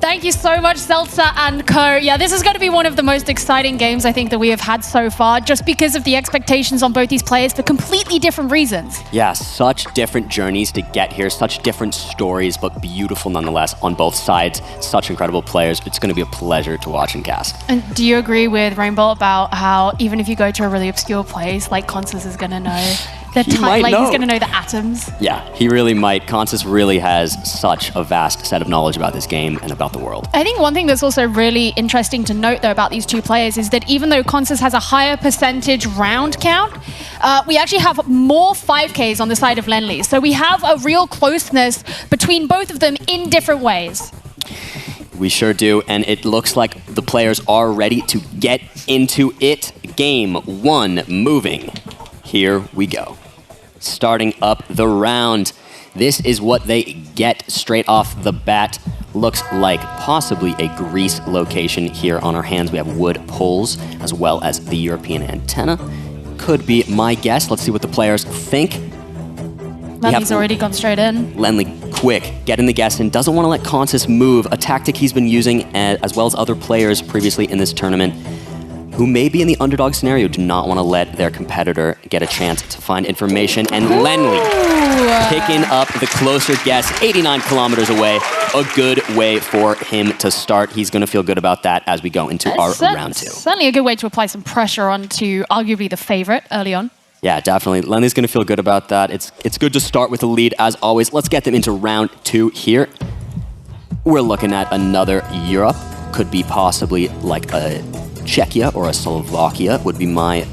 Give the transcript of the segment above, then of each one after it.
Thank you so much, Seltzer and Co. Yeah, this is going to be one of the most exciting games I think that we have had so far, just because of the expectations on both these players for completely different reasons. Yeah, such different journeys to get here, such different stories, but beautiful nonetheless on both sides. Such incredible players. It's going to be a pleasure to watch and cast. And do you agree with Rainbow about how even if you go to a really obscure place, like Consus is going to know the time, like he's going to know the atoms? Yeah, he really might. Consus really has such a vast set of knowledge about this game and about the world. I think one thing that's also really interesting to note, though, about these two players is that even though Consus has a higher percentage round count, we actually have more 5Ks on the side of Lennli. So we have a real closeness between both of them in different ways. We sure do, and it looks like the players are ready to get into it. Game 1 moving. Here we go. Starting up the round. This is what they get straight off the bat. Looks like possibly a Greece location here on our hands. We have wood poles as well as the European antenna. Could be my guess. Let's see what the players think. Lennli's already gone straight in. Lennli, quick, getting the guess in. Doesn't want to let Consus move. A tactic he's been using, as well as other players previously in this tournament, who may be in the underdog scenario, do not want to let their competitor get a chance to find information. And Lennli picking up the closer guess, 89 kilometers away. A good way for him to start. He's going to feel good about that as we go into our round 2. Certainly a good way to apply some pressure onto arguably the favorite early on. Yeah, definitely. Lennli's going to feel good about that. It's good to start with a lead as always. Let's get them into round 2 here. We're looking at another Europe. Could be possibly like a Czechia or a Slovakia would be my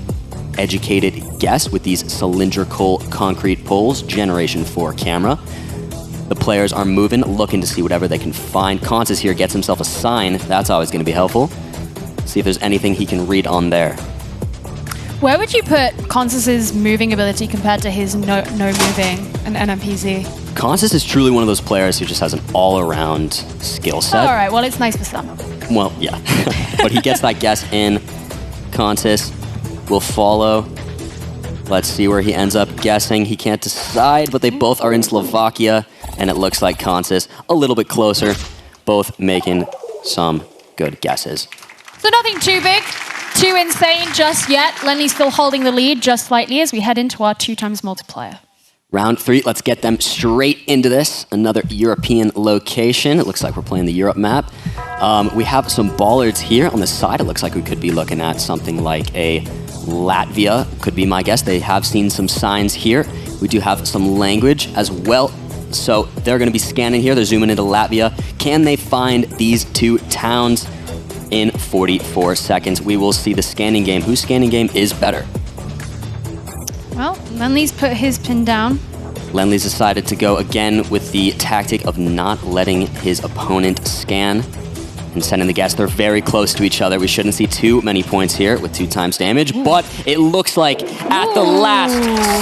educated guess with these cylindrical concrete poles, Generation 4 camera. The players are moving, looking to see whatever they can find. Consus here gets himself a sign. That's always going to be helpful. See if there's anything he can read on there. Where would you put Consus's moving ability compared to his no moving and NMPZ? Consus is truly one of those players who just has an all-around skill set. All right, well, it's nice for some. Well, yeah. But he gets that guess in. Consus will follow. Let's see where he ends up guessing. He can't decide, but they both are in Slovakia, and it looks like Consus a little bit closer, both making some good guesses. So nothing too big, too insane just yet. Lennli's still holding the lead just slightly as we head into our 2x multiplier. Round 3, let's get them straight into this. Another European location. It looks like we're playing the Europe map. We have some bollards here on the side. It looks like we could be looking at something like a Latvia, could be my guess. They have seen some signs here. We do have some language as well. So they're going to be scanning here. They're zooming into Latvia. Can they find these two towns in 44 seconds? We will see the scanning game. Whose scanning game is better? Well, Lennli's put his pin down. Lennli's decided to go again with the tactic of not letting his opponent scan and sending the guess. They're very close to each other. We shouldn't see too many points here with 2x damage, but it looks like at the last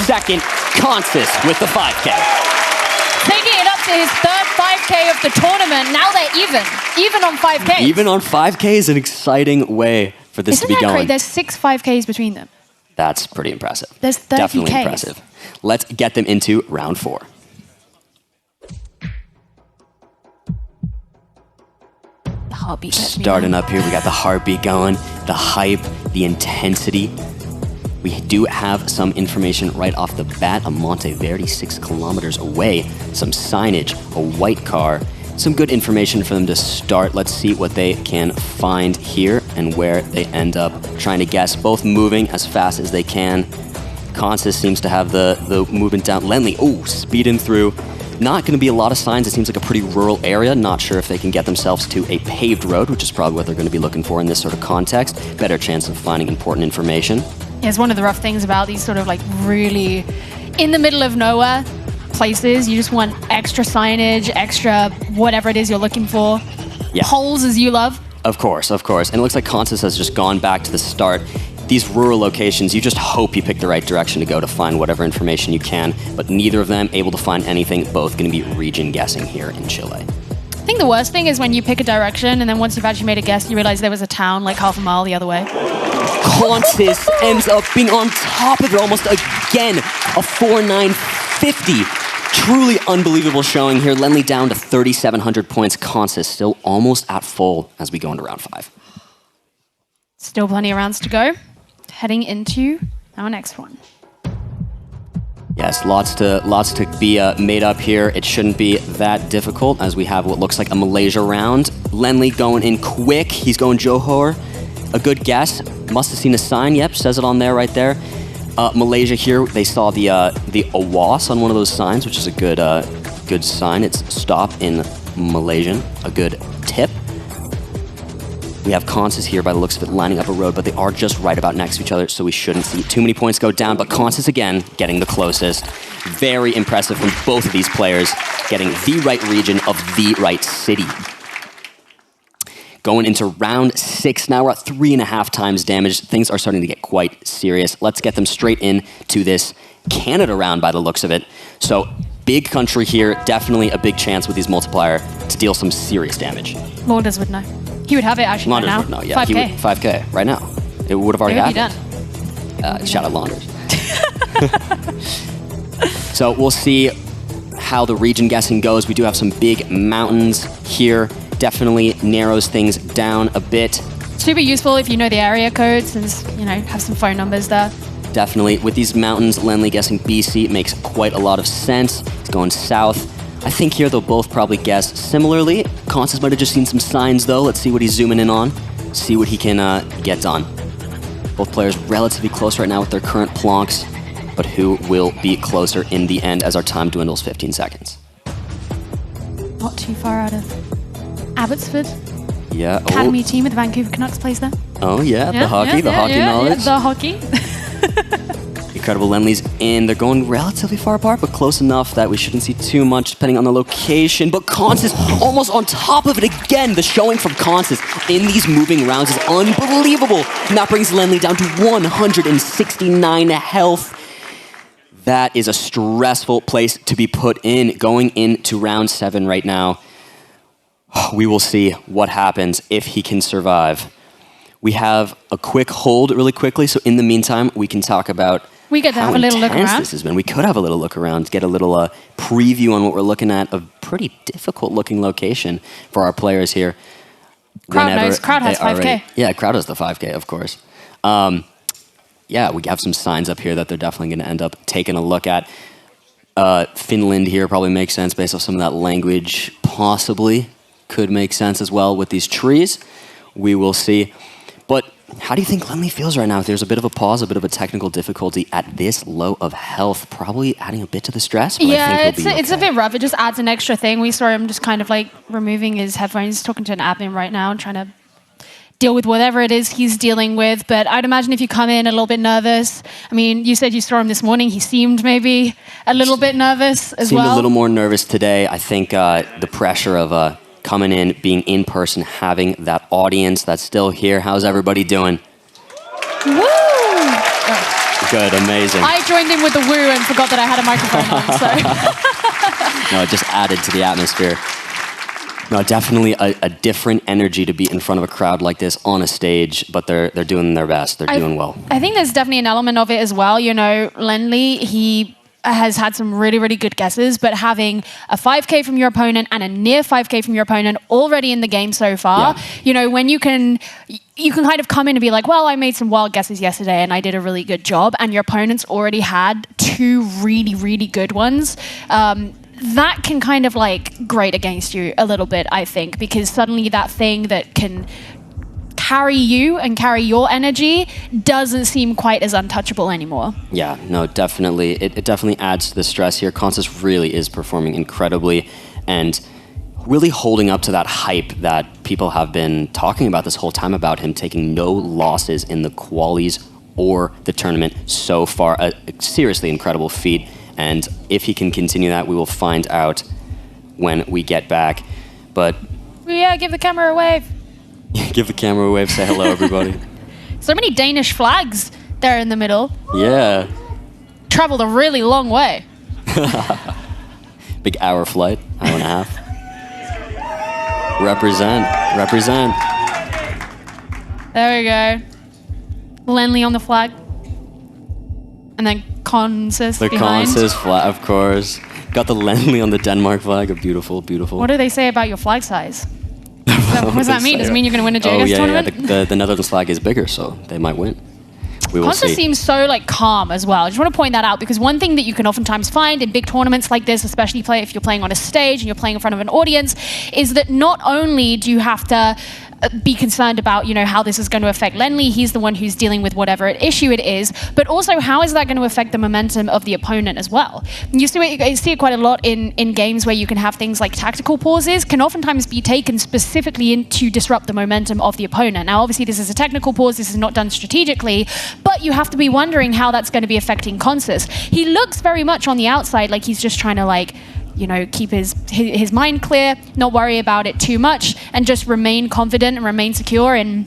second, Consus with the 5K. Taking it up to his third 5K of the tournament. Now they're even on 5K. Even on 5K is an exciting way for this to be going. Crazy? There's 6 5Ks between them. That's pretty impressive. There's 30 Definitely Ks. impressive. Let's get them into round 4. The heartbeat. Starting up here, we got the heartbeat going, the hype, the intensity. We do have some information right off the bat. A Monteverdi 6 kilometers away, some signage, a white car, some good information for them to start. Let's see what they can find here and where they end up trying to guess, both moving as fast as they can. Consus seems to have the movement down. Lennli, speeding through. Not going to be a lot of signs. It seems like a pretty rural area. Not sure if they can get themselves to a paved road, which is probably what they're going to be looking for in this sort of context. Better chance of finding important information. Yeah, it's one of the rough things about these sort of like really in the middle of nowhere places. You just want extra signage, extra whatever it is you're looking for. Yeah. Holes as you love. Of course, of course. And it looks like Consus has just gone back to the start. These rural locations, you just hope you pick the right direction to go to find whatever information you can, but neither of them able to find anything, both going to be region guessing here in Chile. I think the worst thing is when you pick a direction and then once you've actually made a guess, you realize there was a town like half a mile the other way. Consus ends up being on top of it almost again. A 4.950 Truly unbelievable showing here. Lennli down to 3,700 points. Consus still almost at full as we go into round 5. Still plenty of rounds to go. Heading into our next one. Yes, lots to be made up here. It shouldn't be that difficult as we have what looks like a Malaysia round. Lennli going in quick. He's going Johor. A good guess. Must have seen a sign. Yep, says it on there right there. Malaysia here, they saw the Awas on one of those signs, which is a good sign. It's stop in Malaysian. A good tip. We have Consus here by the looks of it lining up a road, but they are just right about next to each other, so we shouldn't see too many points go down. But Consus again getting the closest. Very impressive from both of these players, getting the right region of the right city. Going into round 6 now, we're at 3.5 times damage. Things are starting to get quite serious. Let's get them straight into this Canada round by the looks of it. So big country here, definitely a big chance with these multiplier to deal some serious damage. Launders would know. He would have it actually Launders right now. would know, yeah. 5K. 5K right now. It would have already happened. Shout out Launders. So we'll see how the region guessing goes. We do have some big mountains here. Definitely narrows things down a bit. Super useful if you know the area codes and have some phone numbers there. Definitely. With these mountains, Lennli guessing BC makes quite a lot of sense. It's going south. I think here they'll both probably guess similarly. Consus might have just seen some signs though. Let's see what he's zooming in on. See what he can get done. Both players relatively close right now with their current plonks, but who will be closer in the end as our time dwindles 15 seconds. Not too far out of Abbotsford. Yeah. Academy team with the Vancouver Canucks plays there. Oh yeah, the hockey knowledge. The hockey. Incredible. Lennli's in. They're going relatively far apart, but close enough that we shouldn't see too much depending on the location. But Consus almost on top of it again. The showing from Consus in these moving rounds is unbelievable. And that brings Lennli down to 169 health. That is a stressful place to be put in going into round 7 right now. We will see what happens if he can survive. We have a quick hold really quickly. So in the meantime, we can talk about we get to have a little look around. This has been. We could have a little look around, get a little preview on what we're looking at. A pretty difficult looking location for our players here. Crowd knows. Crowd has 5K. Yeah, crowd has the 5K, of course. Yeah, we have some signs up here that they're definitely going to end up taking a look at. Finland here probably makes sense based off some of that language. Possibly could make sense as well with these trees. We will see. But how do you think Lennli feels right now? There's a bit of a pause, a bit of a technical difficulty at this low of health, probably adding a bit to the stress. But yeah, I think it's a bit rough. It just adds an extra thing. We saw him just kind of like removing his headphones, talking to an admin right now and trying to deal with whatever it is he's dealing with. But I'd imagine if you come in a little bit nervous, I mean, you said you saw him this morning. He seemed maybe a little bit nervous as well. Seemed a little more nervous today. I think the pressure of coming in, being in person, having that audience that's still here. How's everybody doing? Woo! Oh. Good, amazing. I joined in with the woo and forgot that I had a microphone on, so. No, it just added to the atmosphere. No, definitely a different energy to be in front of a crowd like this on a stage, but they're doing their best. They're doing well. I think there's definitely an element of it as well. You know, Lennli, he has had some really, really good guesses, but having a 5K from your opponent and a near 5K from your opponent already in the game so far, you know, when you can kind of come in and be like, well, I made some wild guesses yesterday and I did a really good job, and your opponent's already had 2 really, really good ones. That can kind of like grate against you a little bit, I think, because suddenly that thing that can carry you and carry your energy doesn't seem quite as untouchable anymore. Yeah, no, definitely. It definitely adds to the stress here. Consus really is performing incredibly and really holding up to that hype that people have been talking about this whole time about him taking no losses in the qualies or the tournament so far. A seriously incredible feat. And if he can continue that, we will find out when we get back. But yeah, give the camera a wave. Give the camera a wave, say hello, everybody. So many Danish flags there in the middle. Yeah. Traveled a really long way. Big hour flight, hour and a half. Represent. There we go. Lennli on the flag. And then Consus the behind. Consus flag, of course. Got the Lennli on the Denmark flag. Beautiful, beautiful. What do they say about your flag size? What does that mean? Does it mean you're going to win a Geoguessr tournament? Yeah. The Netherlands flag is bigger, so they might win. We will see. Consus seems so like calm as well. I just want to point that out because one thing that you can oftentimes find in big tournaments like this, especially if you're playing on a stage and you're playing in front of an audience, is that not only do you have to be concerned about, how this is going to affect Lennli. He's the one who's dealing with whatever issue it is, but also how is that going to affect the momentum of the opponent as well? You see it quite a lot in games where you can have things like tactical pauses can oftentimes be taken specifically to disrupt the momentum of the opponent. Now, obviously, this is a technical pause. This is not done strategically, but you have to be wondering how that's going to be affecting Consus. He looks very much on the outside like he's just trying to keep his mind clear, not worry about it too much, and just remain confident and remain secure in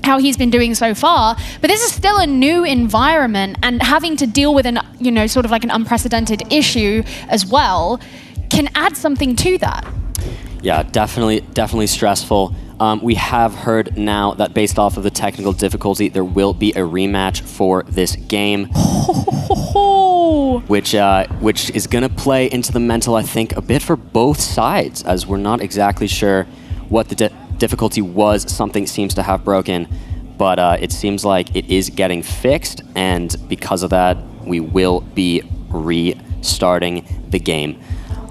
how he's been doing so far. But this is still a new environment, and having to deal with an unprecedented issue as well can add something to that. Yeah, definitely stressful. We have heard now that based off of the technical difficulty, there will be a rematch for this game. Which is going to play into the mental, I think, a bit for both sides, as we're not exactly sure what the difficulty was. Something seems to have broken, but it seems like it is getting fixed, and because of that, we will be restarting the game.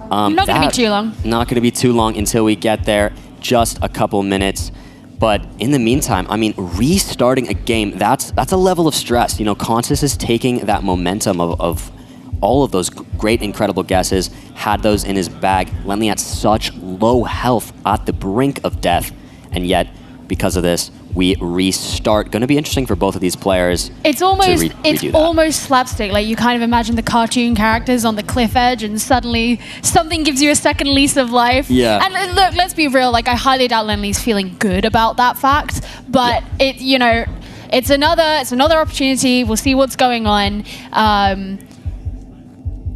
Not going to be too long. Not going to be too long until we get there, just a couple minutes. But in the meantime, restarting a game, that's a level of stress. Consus is taking that momentum of all of those great, incredible guesses, had those in his bag. Lennli at such low health at the brink of death, and yet, because of this, we restart. Going to be interesting for both of these players. It's almost slapstick. Like you kind of imagine the cartoon characters on the cliff edge, and suddenly something gives you a second lease of life. Yeah. And look, let's be real. I highly doubt Lennli's feeling good about that fact. But it's another opportunity. We'll see what's going on.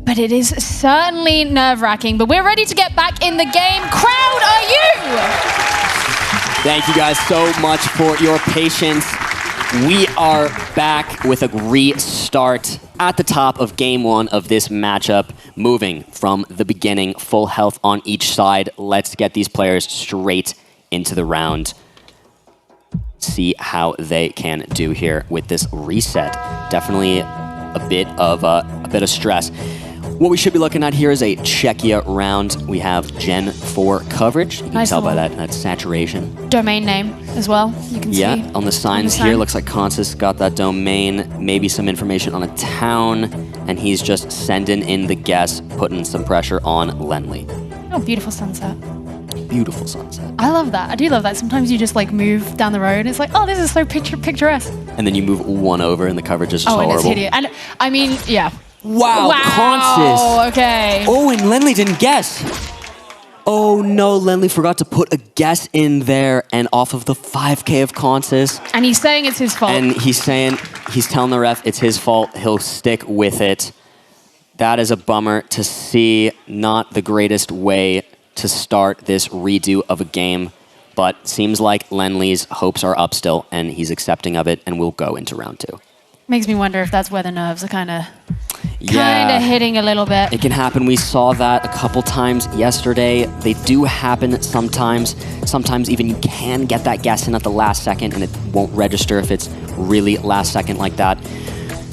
But it is certainly nerve-wracking. But we're ready to get back in the game. Crowd, are you? Thank you guys so much for your patience. We are back with a restart at the top of game one of this matchup, moving from the beginning, full health on each side. Let's get these players straight into the round. See how they can do here with this reset. Definitely a bit of stress. What we should be looking at here is a Czechia round. We have Gen 4 coverage. You can tell by that saturation. Domain name as well, you can see. Yeah, on the signs here, looks like Consus got that domain, maybe some information on a town, and he's just sending in the guess, putting some pressure on Lennli. Oh, beautiful sunset. Beautiful sunset. I love that. I do love that. Sometimes you just move down the road and it's like, oh, this is so picturesque. And then you move one over and the coverage is just horrible. Oh, and it's hideous. And yeah. Wow, Consus. Okay. Oh, and Lennli didn't guess. Oh no, Lennli forgot to put a guess in there, and off of the 5K of Consus. And he's saying it's his fault. And he's telling the ref it's his fault. He'll stick with it. That is a bummer to see. Not the greatest way to start this redo of a game, but seems like Lennli's hopes are up still, and he's accepting of it, and we'll go into round two. Makes me wonder if that's where the nerves are kind of hitting a little bit. It can happen. We saw that a couple times yesterday. They do happen sometimes. Sometimes even you can get that guess in at the last second and it won't register if it's really last second like that.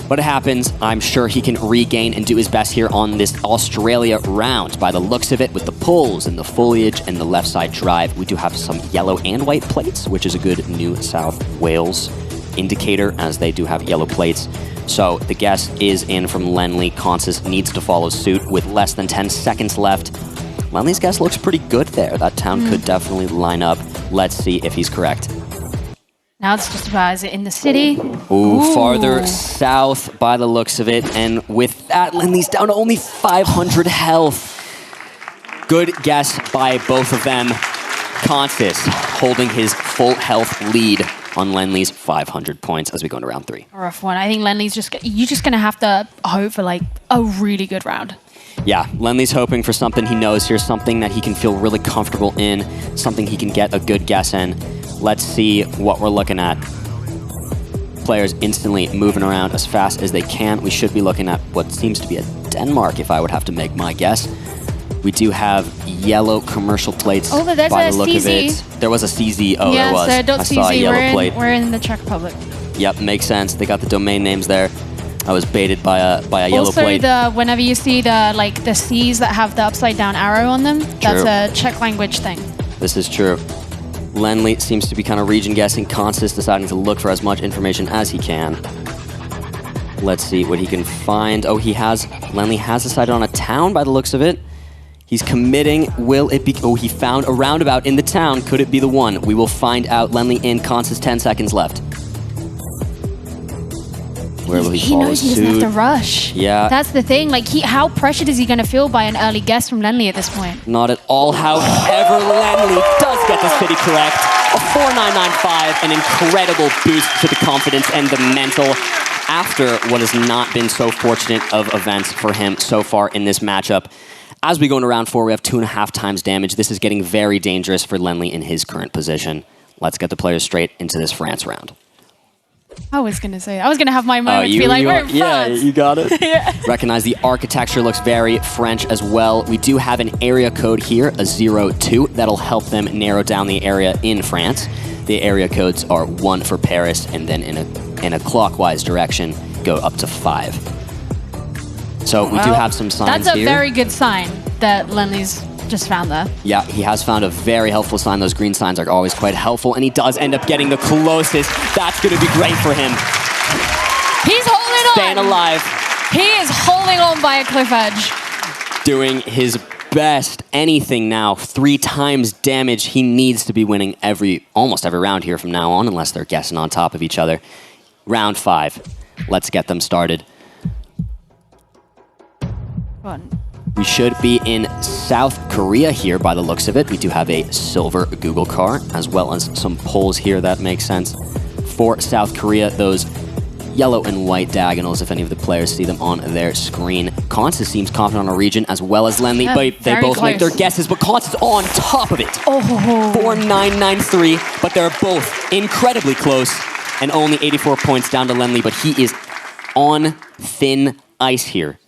But it happens. I'm sure he can regain and do his best here on this Australia round. By the looks of it, with the pulls and the foliage and the left side drive, we do have some yellow and white plates, which is a good New South Wales indicator, as they do have yellow plates. So the guess is in from Lennli. Consus needs to follow suit with less than 10 seconds left. Lennli's guess looks pretty good there. That town could definitely line up. Let's see if he's correct. Now it's just about, is it in the city? Ooh, farther south by the looks of it. And with that, Lennli's down to only 500 health. Good guess by both of them. Consus holding his full health lead on Lennli's 500 points as we go into round three. A rough one. I think Lennli's you're just going to have to hope for a really good round. Yeah, Lennli's hoping for something he knows here, something that he can feel really comfortable in, something he can get a good guess in. Let's see what we're looking at. Players instantly moving around as fast as they can. We should be looking at what seems to be a Denmark, if I would have to make my guess. We do have yellow commercial plates. Oh, but there's by a the look CZ. of it. There was a CZ. Oh, yeah, there was. so I saw a .cz, yellow plate. we're in the Czech Republic. Yep, makes sense. They got the domain names there. I was baited by a yellow plate. Also, whenever you see the C's that have the upside down arrow on them, that's a Czech language thing. This is true. Lennli seems to be kind of region guessing. Consus deciding to look for as much information as he can. Let's see what he can find. Oh, Lennli has decided on a town by the looks of it. He's committing. Will it be? Oh, he found a roundabout in the town. Could it be the one? We will find out. Lennli in. Consus 10 seconds left. Where will he follow knows he doesn't have to rush. Yeah. That's the thing. Like, how pressured is he going to feel by an early guess from Lennli at this point? Not at all. However, Lennli does get the city correct. A 4995, an incredible boost to the confidence and the mental after what has not been so fortunate of events for him so far in this matchup. As we go into round 4, we have 2.5 times damage. This is getting very dangerous for Lennli in his current position. Let's get the players straight into this France round. I was going to have my moment to be like, we're in France. Yeah, you got it. Yeah. Recognize the architecture looks very French as well. We do have an area code here, a 02. That'll help them narrow down the area in France. The area codes are 1 for Paris, and then in a clockwise direction, go up to 5. So we do have some signs here. That's a very good sign that Lennli's just found there. Yeah, he has found a very helpful sign. Those green signs are always quite helpful, and he does end up getting the closest. That's going to be great for him. He's holding on. Staying alive. He is holding on by a cliff edge. Doing his best. Anything now. 3 times damage. He needs to be winning almost every round here from now on, unless they're guessing on top of each other. Round 5. Let's get them started. We should be in South Korea here by the looks of it. We do have a silver Google car, as well as some poles here. That makes sense. For South Korea, those yellow and white diagonals, if any of the players see them on their screen. Consus seems confident on a region, as well as Lennli, but they both make their guesses, but Consus on top of it. 4993, but they're both incredibly close, and only 84 points down to Lennli, but he is on thin ice here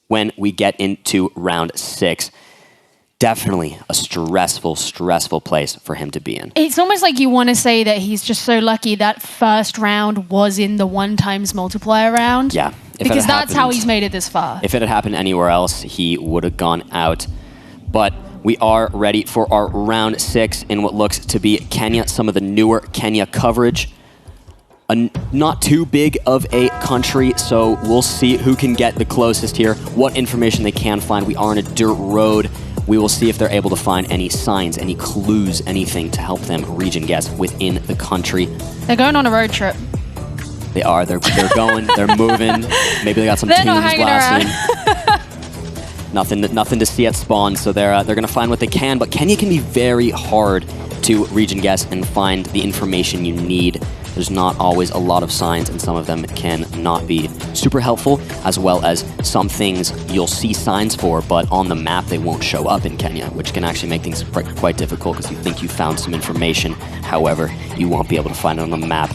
when we get into round 6. Definitely a stressful place for him to be in. It's almost like you want to say that he's just so lucky that first round was in the 1 times multiplier round. Yeah. Because that's how he's made it this far. If it had happened anywhere else, he would have gone out. But we are ready for our round 6 in what looks to be Kenya, some of the newer Kenya coverage. Not too big of a country, so we'll see who can get the closest here, what information they can find. We are on a dirt road. We will see if they're able to find any signs, any clues, anything to help them region guess within the country. They're going on a road trip. They are. They're going. They're moving. Maybe they got some tunes blasting. Nothing to see at spawn, so they're going to find what they can. But Kenya can be very hard to region guess and find the information you need. There's not always a lot of signs, and some of them can not be super helpful, as well as some things you'll see signs for, but on the map they won't show up in Kenya, which can actually make things quite difficult because you think you found some information. However, you won't be able to find it on the map.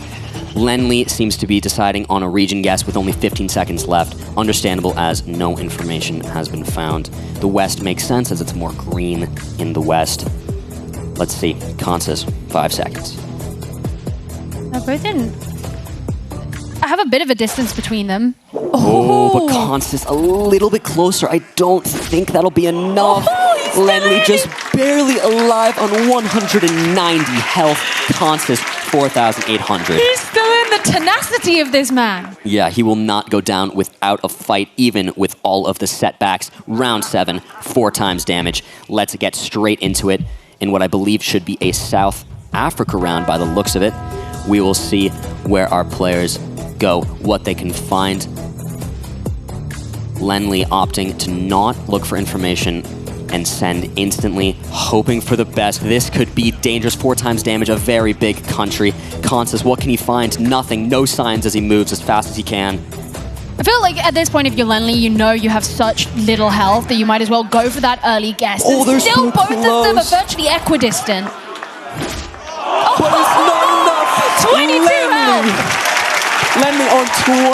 Lennli seems to be deciding on a region guess with only 15 seconds left. Understandable, as no information has been found. The west makes sense as it's more green in the west. Let's see. Consus, 5 seconds. They're both in. I have a bit of a distance between them. Oh, but Consus a little bit closer. I don't think that'll be enough. Lennli just barely alive on 190 health. Consus, 4,800. He's still in the tenacity of this man. Yeah, he will not go down without a fight, even with all of the setbacks. Round 7, 4 times damage. Let's get straight into it in what I believe should be a South Africa round by the looks of it. We will see where our players go, what they can find. Lennli opting to not look for information and send instantly, hoping for the best. This could be dangerous. 4 times damage, a very big country. Consus, what can he find? Nothing, no signs as he moves as fast as he can. I feel like at this point, if you're Lennli, you know you have such little health that you might as well go for that early guess. Oh, they're still so both close. of them are virtually equidistant. But it's not enough. 22 health. Lennli on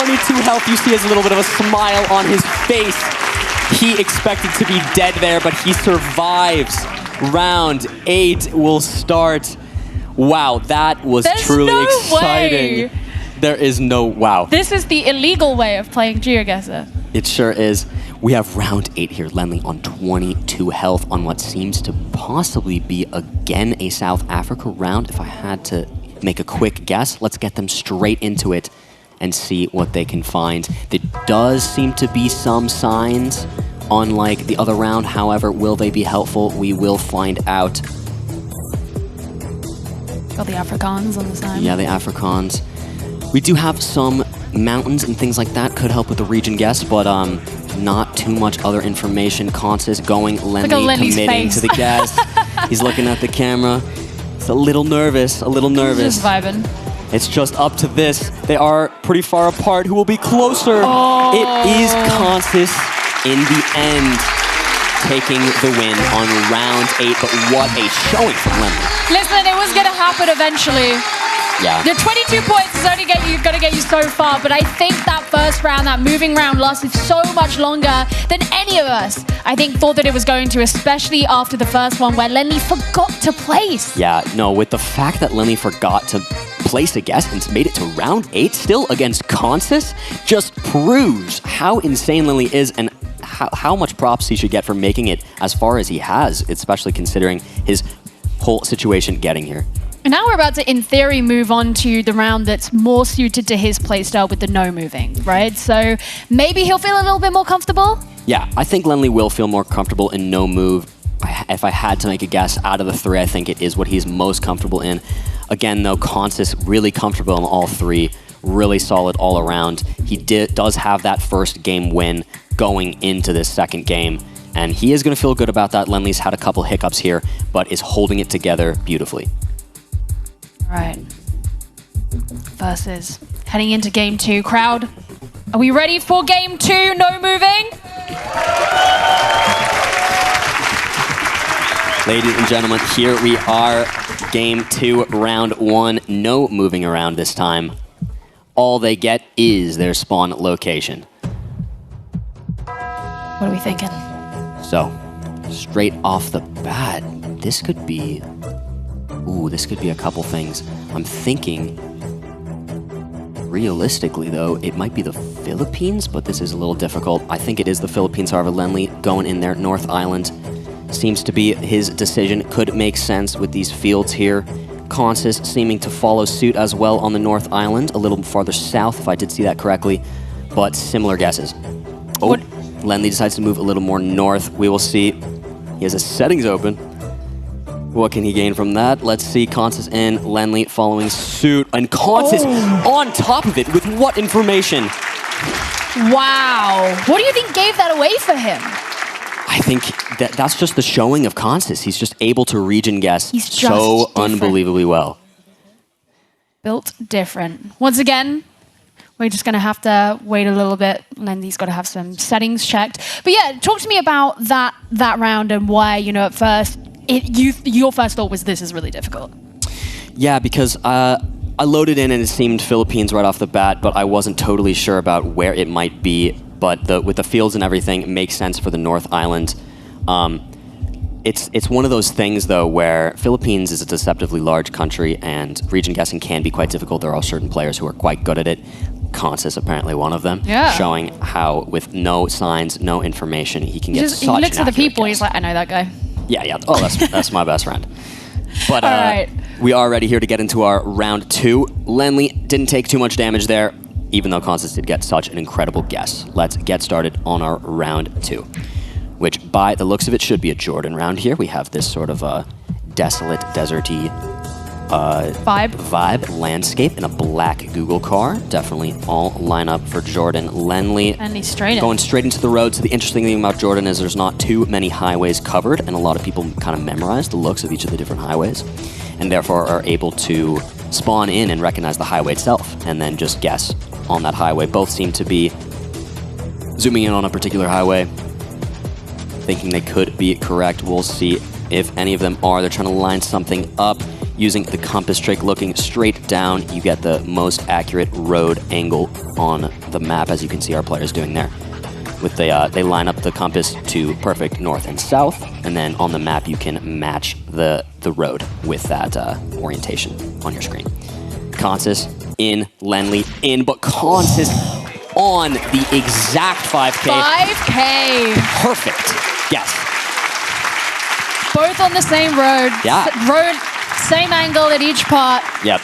22 health. You see a little bit of a smile on his face He expected to be dead there, but he survives. Round 8 will start. Wow, that was truly exciting. Way. There is no wow. This is the illegal way of playing Geoguessr. It sure is. We have round 8 here. Lennli on 22 health on what seems to possibly be again a South Africa round. If I had to make a quick guess, let's get them straight into it and see what they can find. There does seem to be some signs, unlike the other round. However, will they be helpful? We will find out. Got the Afrikaans on the side. Yeah, the Afrikaans. We do have some mountains and things like that. Could help with the region guess, but not too much other information. Consus going, Lennli committing to the guess. He's looking at the camera. He's a little nervous, Just vibing. It's just up to this. They are pretty far apart. Who will be closer? Oh. It is Consus in the end, taking the win on round 8. But what a showing from Lennli. Listen, it was going to happen eventually. Yeah. The 22 points is only going to get you so far, but I think that first round, that moving round, lasted so much longer than any of us, I think, thought that it was going to, especially after the first one where Lennli forgot to place. Yeah, no, with the fact that Lennli forgot to place a guess and made it to round 8 still against Consus just proves how insane Lennli is and how much props he should get for making it as far as he has, especially considering his whole situation getting here. And now we're about to, in theory, move on to the round that's more suited to his playstyle with the no moving, right? So maybe he'll feel a little bit more comfortable? Yeah, I think Lennli will feel more comfortable in no move. If I had to make a guess, out of the 3, I think it is what he's most comfortable in. Again, though, Consus really comfortable in all 3, really solid all around. He does have that first game win going into this second game, and he is going to feel good about that. Lennli's had a couple hiccups here, but is holding it together beautifully. All right. Versus heading into game 2. Crowd, are we ready for game 2? No moving? Ladies and gentlemen, here we are. Game 2, round 1. No moving around this time. All they get is their spawn location. What are we thinking? So, straight off the bat, this could be... Ooh, this could be a couple things. I'm thinking, realistically though, it might be the Philippines, but this is a little difficult. I think it is the Philippines, however, Lennli going in there. North Island seems to be his decision. Could make sense with these fields here. Consus seeming to follow suit as well on the North Island, a little farther south, if I did see that correctly, but similar guesses. Oh, Lennli decides to move a little more north. We will see. He has his settings open. What can he gain from that? Let's see. Consus in, Lennli following suit, and Consus on top of it with what information? Wow. What do you think gave that away for him? I think that's just the showing of Consus. He's just able to region guess so unbelievably well. Built different. Once again, we're just going to have to wait a little bit. Lennli's got to have some settings checked. But yeah, talk to me about that round and why, you know, at first, your first thought was this is really difficult. Yeah, because I loaded in and it seemed Philippines right off the bat, but I wasn't totally sure about where it might be. But with the fields and everything, it makes sense for the North Island. It's one of those things, though, where Philippines is a deceptively large country and region guessing can be quite difficult. There are certain players who are quite good at it. Consus apparently one of them, showing how with no signs, no information, he can get such an accurate He looks at the people, guess. He's like, I know that guy. Yeah. Oh, that's my best friend. But we are ready here to get into our round 2. Lennli didn't take too much damage there, even though Consus did get such an incredible guess. Let's get started on our round 2, which by the looks of it should be a Jordan round here. We have this sort of a desolate, deserty vibe landscape in a black Google car. Definitely all line up for Jordan. Lennli going straight into the road. So the interesting thing about Jordan is there's not too many highways covered, and a lot of people kind of memorize the looks of each of the different highways, and therefore are able to spawn in and recognize the highway itself, and then just guess on that highway. Both seem to be zooming in on a particular highway, thinking they could be correct. We'll see if any of them are. They're trying to line something up using the compass trick, looking straight down. You get the most accurate road angle on the map, as you can see our players doing there. With the, they line up the compass to perfect north and south, and then on the map you can match the road with that orientation on your screen. Consus in, Lennli in, but Consus on the exact 5K. 5K. Perfect. Yes. Both on the same road. Yeah. Road, same angle at each part. Yep.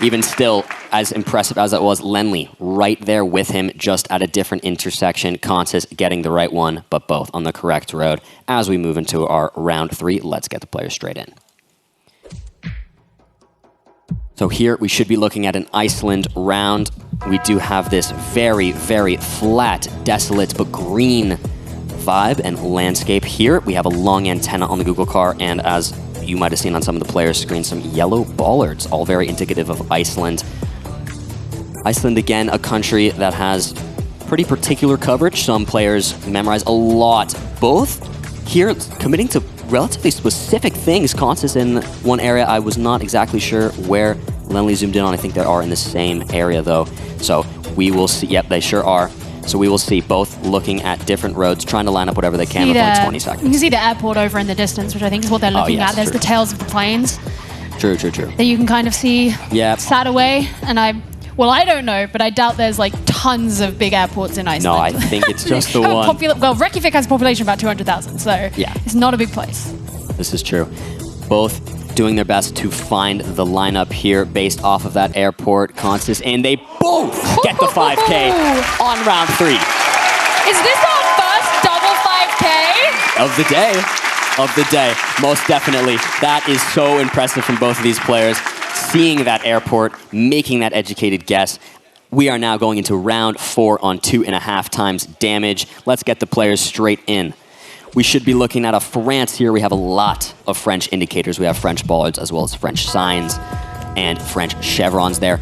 Even still, as impressive as it was, Lennli right there with him, just at a different intersection. Consus getting the right one, but both on the correct road. As we move into our round 3, let's get the players straight in. So here we should be looking at an Iceland round. We do have this very, very flat, desolate, but green vibe and landscape. Here we have a long antenna on the Google car, and as you might have seen on some of the players' screens, some yellow bollards, all very indicative of Iceland. Iceland, again, a country that has pretty particular coverage. Some players memorize a lot. Both here committing to relatively specific things. Consus in one area, I was not exactly sure where Lennli zoomed in on. I think they are in the same area, though. So we will see. Yep, they sure are. So we will see both looking at different roads, trying to line up whatever they can with only 20 seconds. You can see the airport over in the distance, which I think is what they're looking at. There's true. the tails of the planes. True, true, true. That you can kind of see sat away. And I don't know, but I doubt there's like tons of big airports in Iceland. No, I think it's just the one. Well, Reykjavik has a population of about 200,000, so yeah, it's not a big place. This is true. Both doing their best to find the lineup here based off of that airport. Consus, and they both get the 5K on round 3. Is this our first double 5K? Of the day. Of the day. Most definitely. That is so impressive from both of these players. Seeing that airport, making that educated guess. We are now going into round 4 on 2.5 times damage. Let's get the players straight in. We should be looking at a France here. We have a lot of French indicators. We have French bollards as well as French signs and French chevrons there.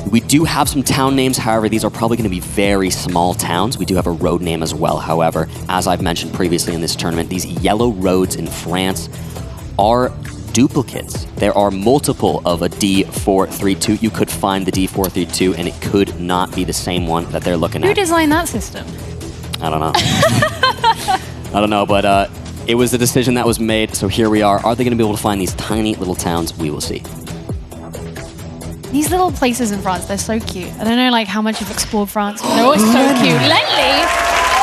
We do have some town names, however, these are probably going to be very small towns. We do have a road name as well, however. As I've mentioned previously in this tournament, these yellow roads in France are duplicates. There are multiple of a D432. You could find the D432 and it could not be the same one that they're looking at. Who designed that system? I don't know. I don't know, but it was the decision that was made, so here we are. Are they going to be able to find these tiny little towns? We will see. These little places in France, they're so cute. I don't know like how much you've explored France, but they're always so cute.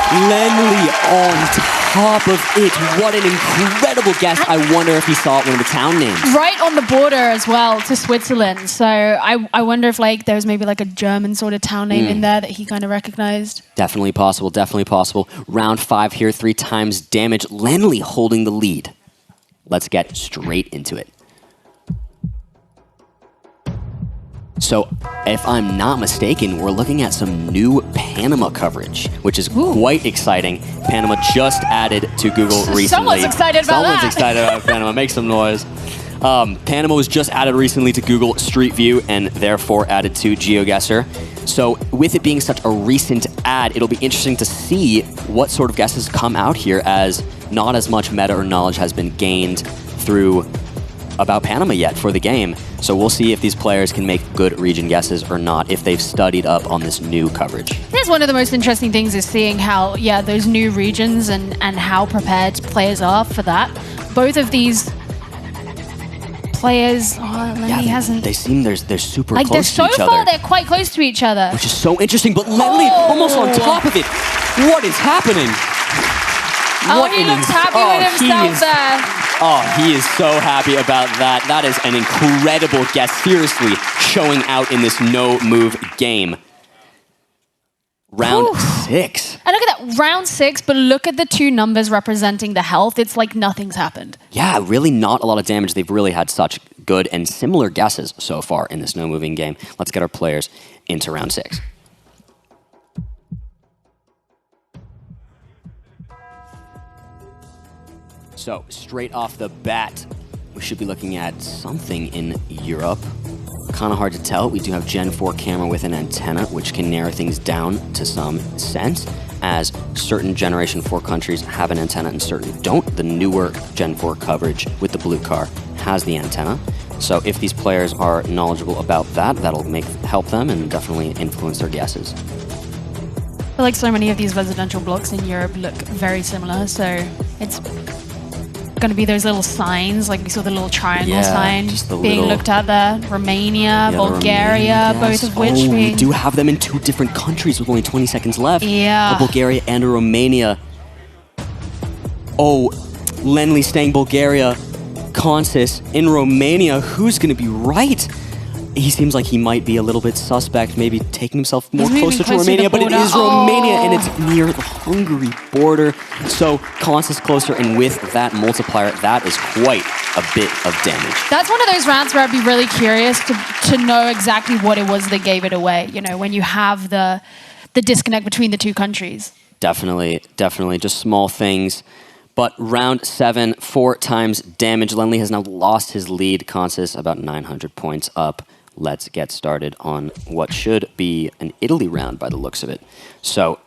Lennli on top of it. What an incredible guess. I wonder if he saw it one of the town names. Right on the border as well to Switzerland. So I wonder if like there's maybe like a German sort of town name in there that he kind of recognized. Definitely possible, definitely possible. Round 5 here, 3 times damage. Lennli holding the lead. Let's get straight into it. So, if I'm not mistaken, we're looking at some new Panama coverage, which is quite exciting. Panama just added to Google recently. Someone's excited about Someone's excited about Panama. Make some noise. Panama was just added recently to Google Street View and therefore added to Geoguessr. So, with it being such a recent add, it'll be interesting to see what sort of guesses come out here, as not as much meta or knowledge has been gained through about Panama yet for the game. So we'll see if these players can make good region guesses or not, if they've studied up on this new coverage. Here's one of the most interesting things is seeing how, those new regions and how prepared players are for that. Both of these players, Lennli hasn't. They seem they're super like close to each other. So far, they're quite close to each other. Which is so interesting, but Lennli almost on top of it. What is happening? He looks happy with himself there. Oh, he is so happy about that. That is an incredible guess. Seriously, showing out in this no-move game. Round 6. And look at that, round 6, but look at the 2 numbers representing the health. It's like nothing's happened. Yeah, really not a lot of damage. They've really had such good and similar guesses so far in this no-moving game. Let's get our players into round 6. So, straight off the bat, we should be looking at something in Europe. Kind of hard to tell. We do have Gen 4 camera with an antenna, which can narrow things down to some sense, as certain Generation 4 countries have an antenna and certain don't. The newer Gen 4 coverage with the blue car has the antenna. So if these players are knowledgeable about that, that'll help them and definitely influence their guesses. feel like so many of these residential blocks in Europe look very similar, so it's going to be those little signs, like we saw the little triangle sign being looked at there. Romania, Bulgaria, both of which we do have them in 2 different countries with only 20 seconds left. Yeah. A Bulgaria and a Romania. Oh, Lennli staying Bulgaria. Consus in Romania. Who's going to be right? He seems like he might be a little bit suspect, maybe taking himself more closer to Romania, but it is Romania and it's near the Hungary border. So Consus closer, and with that multiplier, that is quite a bit of damage. That's one of those rounds where I'd be really curious to know exactly what it was that gave it away, you know, when you have the disconnect between the 2 countries. Definitely, definitely. Just small things. But round 7, 4 times damage. Lennli has now lost his lead. Consus about 900 points up. Let's get started on what should be an Italy round by the looks of it. So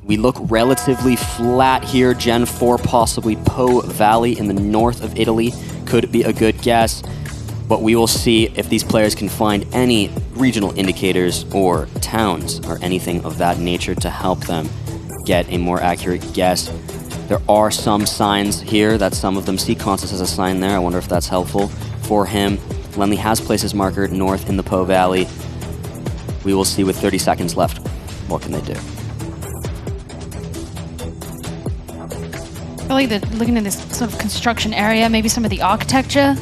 we look relatively flat here. Gen 4, possibly Po Valley in the north of Italy could be a good guess. But we will see if these players can find any regional indicators or towns or anything of that nature to help them get a more accurate guess. There are some signs here that some of them see. Consus has a sign there. I wonder if that's helpful for him. Lennli has placed his marker north in the Po Valley. We will see with 30 seconds left. What can they do? I feel like they're looking at this sort of construction area, maybe some of the architecture.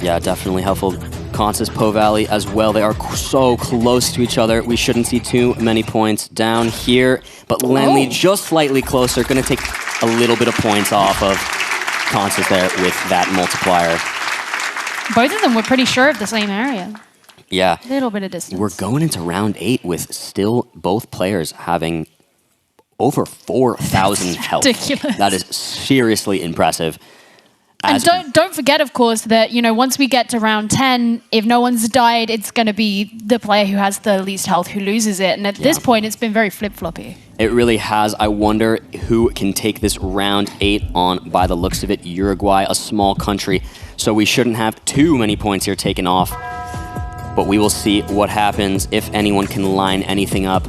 Yeah, definitely helpful. Consus, Po Valley as well. They are so close to each other. We shouldn't see too many points down here. But Lennli just slightly closer. Going to take a little bit of points off of Consus there with that multiplier. Both of them were pretty sure of the same area. Yeah. A little bit of distance. We're going into round 8 with still both players having over 4,000 health. Ridiculous. That is seriously impressive. And don't forget, of course, that, you know, once we get to round 10, if no one's died, it's going to be the player who has the least health who loses it. And at this point, it's been very flip-floppy. It really has. I wonder who can take this round 8 on by the looks of it. Uruguay, a small country, so we shouldn't have too many points here taken off. But we will see what happens if anyone can line anything up.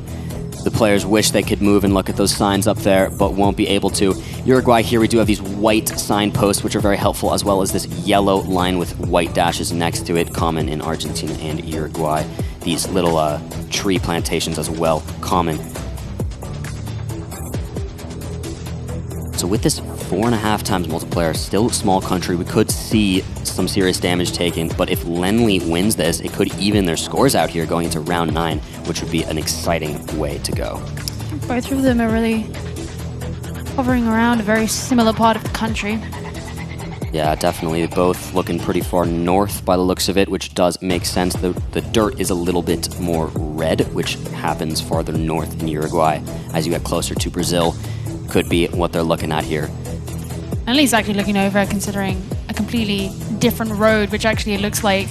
The players wish they could move and look at those signs up there, but won't be able to. Uruguay here, we do have these white signposts, which are very helpful, as well as this yellow line with white dashes next to it, common in Argentina and Uruguay. These little tree plantations as well, common. So with this 4.5 times multiplier, still a small country, we could see some serious damage taken, but if Lennli wins this, it could even their scores out here going into round 9, which would be an exciting way to go. Both of them are really hovering around a very similar part of the country. Yeah, definitely. Both looking pretty far north by the looks of it, which does make sense. The dirt is a little bit more red, which happens farther north in Uruguay as you get closer to Brazil. Could be what they're looking at here. Lennli's actually looking over, considering a completely different road, which actually looks like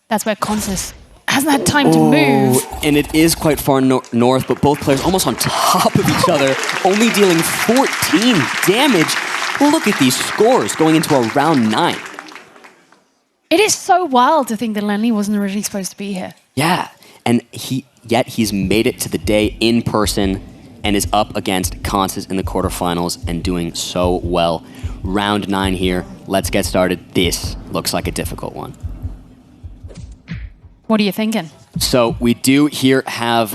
that's where Consus hasn't had time to move. And it is quite far north, but both players almost on top of each other, only dealing 14 damage. Look at these scores going into a round 9. It is so wild to think that Lennli wasn't originally supposed to be here. Yeah, and yet he's made it to the day in person and is up against Consus in the quarterfinals and doing so well. Round 9 here. Let's get started. This looks like a difficult one. What are you thinking? So we do here have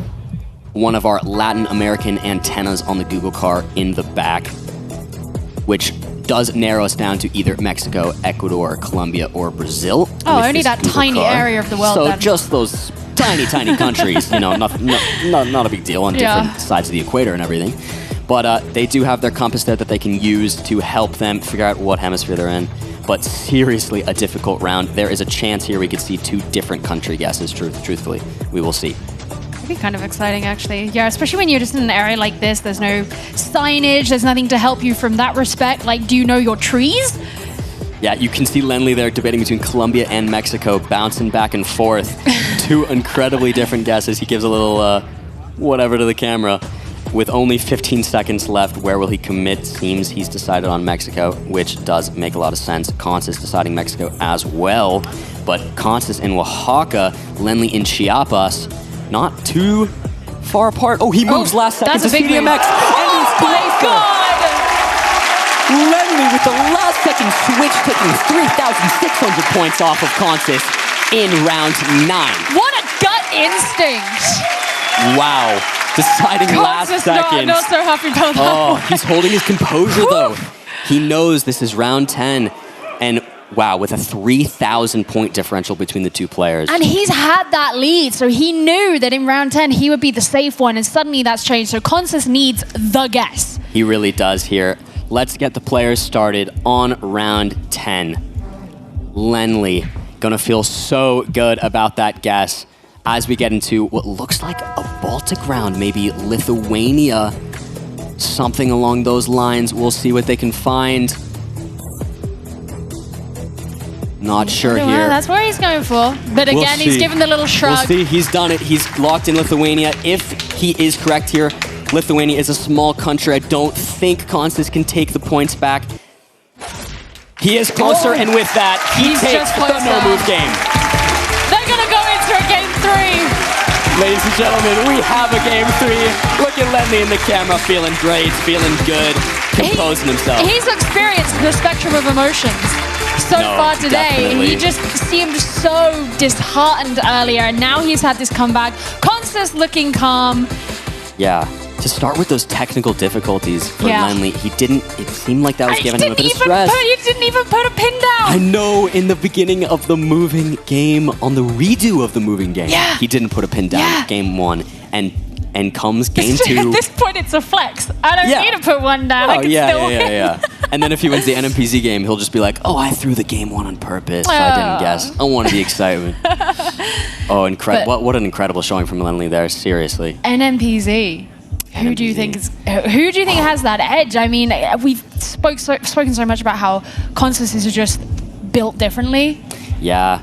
one of our Latin American antennas on the Google car in the back, which does narrow us down to either Mexico, Ecuador, Colombia, or Brazil. Oh, only that Google tiny area of the world. So then. Just those tiny countries, you know, not a big deal on different sides of the equator and everything. But they do have their compass there that they can use to help them figure out what hemisphere they're in. But seriously, a difficult round. There is a chance here we could see 2 different country guesses, truthfully. We will see. It'd be kind of exciting, actually. Yeah, especially when you're just in an area like this. There's no signage. There's nothing to help you from that respect. Like, do you know your trees? Yeah, you can see Lennli there debating between Colombia and Mexico, bouncing back and forth. 2 incredibly different guesses. He gives a little whatever to the camera. With only 15 seconds left, where will he commit? Seems he's decided on Mexico, which does make a lot of sense. Consus deciding Mexico as well. But Consus in Oaxaca, Lennli in Chiapas. Not too far apart. Oh, he moves last second to that's a big CDMX. move. Oh my god! Lennli with the last second switch, taking 3,600 points off of Consus in round 9. What a gut instinct! Wow. Deciding last second. Not so happy about that. Oh, he's holding his composure though. He knows this is round 10. And wow, with a 3,000 point differential between the two players. And he's had that lead, so he knew that in round 10 he would be the safe one, and suddenly that's changed. So Consus needs the guess. He really does here. Let's get the players started on round 10. Lennli, gonna feel so good about that guess as we get into what looks like a Baltic round, maybe Lithuania, something along those lines. We'll see what they can find. Not sure here. Well, that's where he's going for. But again, he's given the little shrug. We'll see. He's done it. He's locked in Lithuania. If he is correct here, Lithuania is a small country. I don't think Consus can take the points back. He is closer, and with that, he takes the no-move game. They're going to go into a game 3. Ladies and gentlemen, we have a game 3. Look at Lennli in the camera, feeling great, feeling good, composing himself. He's experienced the spectrum of emotions so far today. Definitely. He just seemed so disheartened earlier, and now he's had this comeback. Consus looking calm. Yeah. To start with those technical difficulties for Lennli, it seemed like that was giving him a bit of stress. He didn't even put a pin down. I know, in the beginning of the moving game, on the redo of the moving game, he didn't put a pin down game 1, and comes game 2. At this point, it's a flex. I don't need to put one down. I can still win. And then if he wins the NMPZ game, he'll just be like, oh, I threw the game 1 on purpose. I didn't guess. I wanted the excitement. Oh, incredible. What an incredible showing from Lennli there, seriously. NMPZ. Who do you think has that edge? I mean, we've spoken so much about how Consus is just built differently. Yeah.